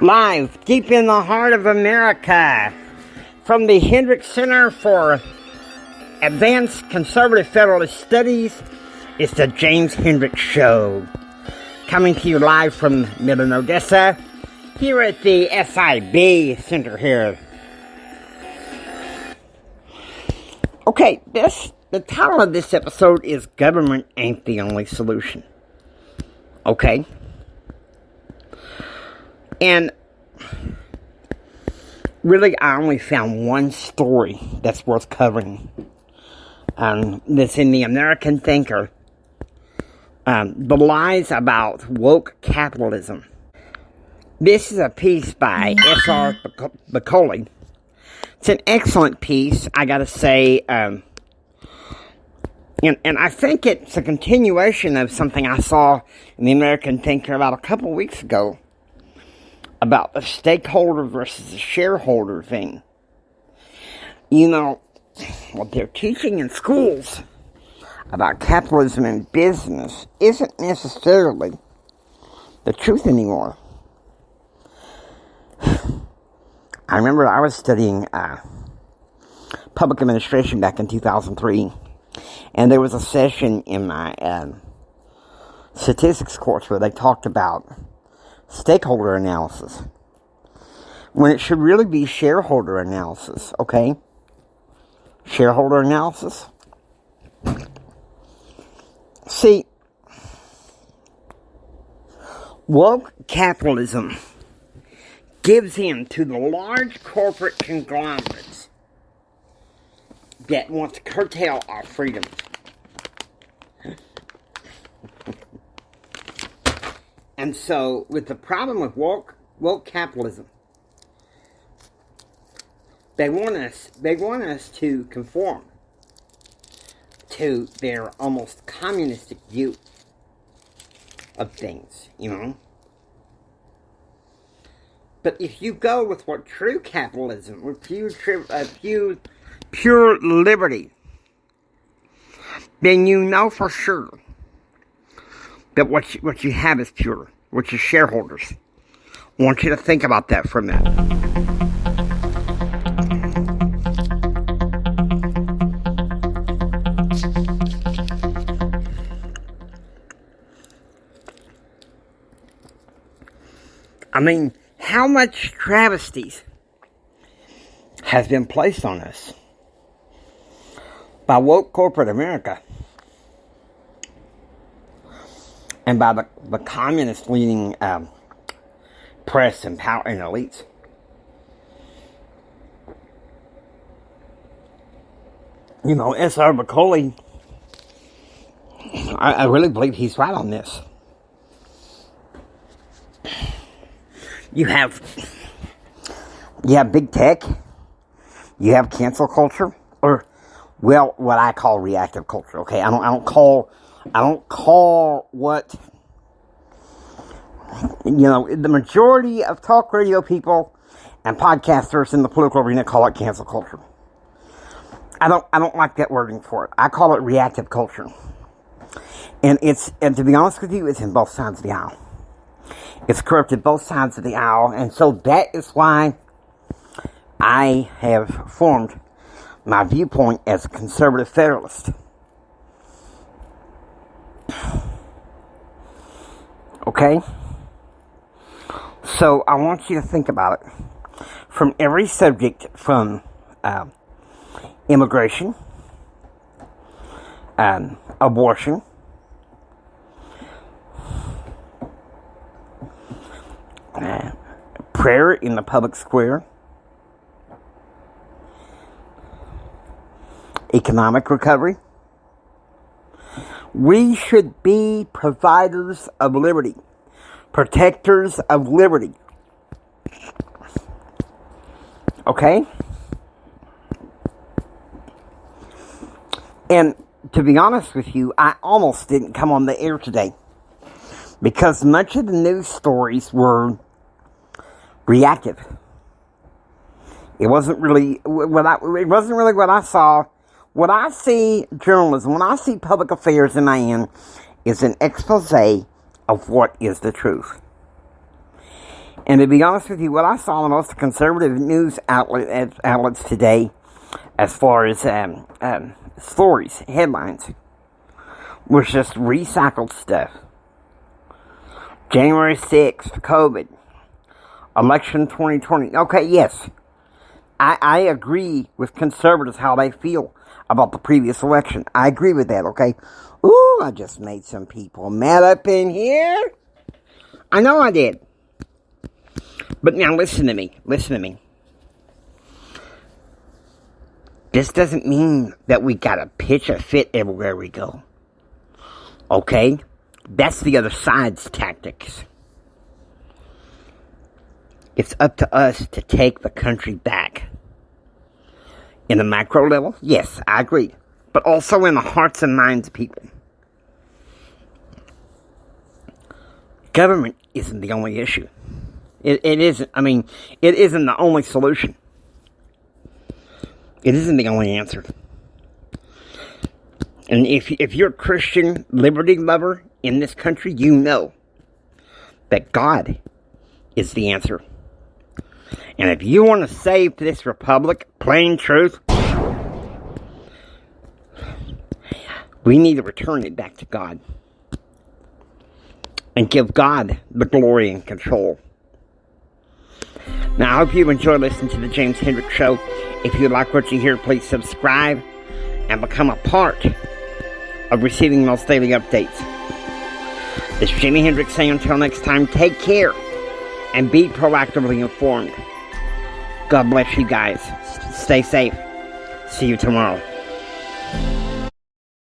Live deep in the heart of America from the Hendricks Center for Advanced Conservative Federalist Studies, it's the James Hendricks Show. Coming to you live from Midland, Odessa, here at the SIB Center here. Okay, the title of this episode is Government Ain't the Only Solution. Okay? And really, I only found one story that's worth covering. That's in the American Thinker. The lies about woke capitalism. This is a piece by S.R. Buckley. It's an excellent piece, I gotta say. And I think it's a continuation of something I saw in the American Thinker about a couple weeks ago. About the stakeholder versus the shareholder thing. You know, what they're teaching in schools about capitalism and business isn't necessarily the truth anymore. I remember I was studying public administration back in 2003, and there was a session in my statistics course where they talked about stakeholder analysis, when it should really be shareholder analysis, okay? Shareholder analysis. See, woke capitalism gives in to the large corporate conglomerates that want to curtail our freedoms. And so, with the problem with woke capitalism, they want us to conform to their almost communistic view of things, you know. But if you go with what true capitalism, with pure liberty, then you know for sure that what you have is pure, which is shareholders. I want you to think about that for a minute. I mean, how much travesties has been placed on us by woke corporate America and by the communist-leaning press and power and elites. You know, S.R. Buckley, I really believe he's right on this. You have big tech, you have cancel culture, or, well, what I call reactive culture, okay? I don't call what, you know, the majority of talk radio people and podcasters in the political arena call it cancel culture. I don't like that wording for it. I call it reactive culture. And to be honest with you, it's in both sides of the aisle. It's corrupted both sides of the aisle, and so that is why I have formed my viewpoint as a conservative federalist. Okay? So I want you to think about it from every subject, from immigration, abortion, prayer in the public square, economic recovery. We should be providers of liberty, protectors of liberty. Okay? And to be honest with you, I almost didn't come on the air today because much of the news stories were reactive. It wasn't really what I saw. What I see journalism, when I see public affairs in my end, is an expose of what is the truth. And to be honest with you, what I saw in most conservative news outlets today, as far as stories, headlines, was just recycled stuff. January 6th, COVID, election 2020. Okay, yes, I agree with conservatives how they feel about the previous election. I agree with that, okay? Ooh, I just made some people mad up in here. I know I did. But now listen to me. This doesn't mean that we gotta pitch a fit everywhere we go. Okay? That's the other side's tactics. It's up to us to take the country back. In the macro level, yes, I agree. But also in the hearts and minds of people. Government isn't the only issue. It isn't. I mean, it isn't the only solution. It isn't the only answer. And if you're a Christian liberty lover in this country, you know that God is the answer. And if you want to save this republic, plain truth, we need to return it back to God. And give God the glory and control. Now, I hope you enjoy listening to the James Hendricks Show. If you like what you hear, please subscribe and become a part of receiving those daily updates. This is Jimi Hendrix saying until next time, take care and be proactively informed. God bless you guys. Stay safe. See you tomorrow.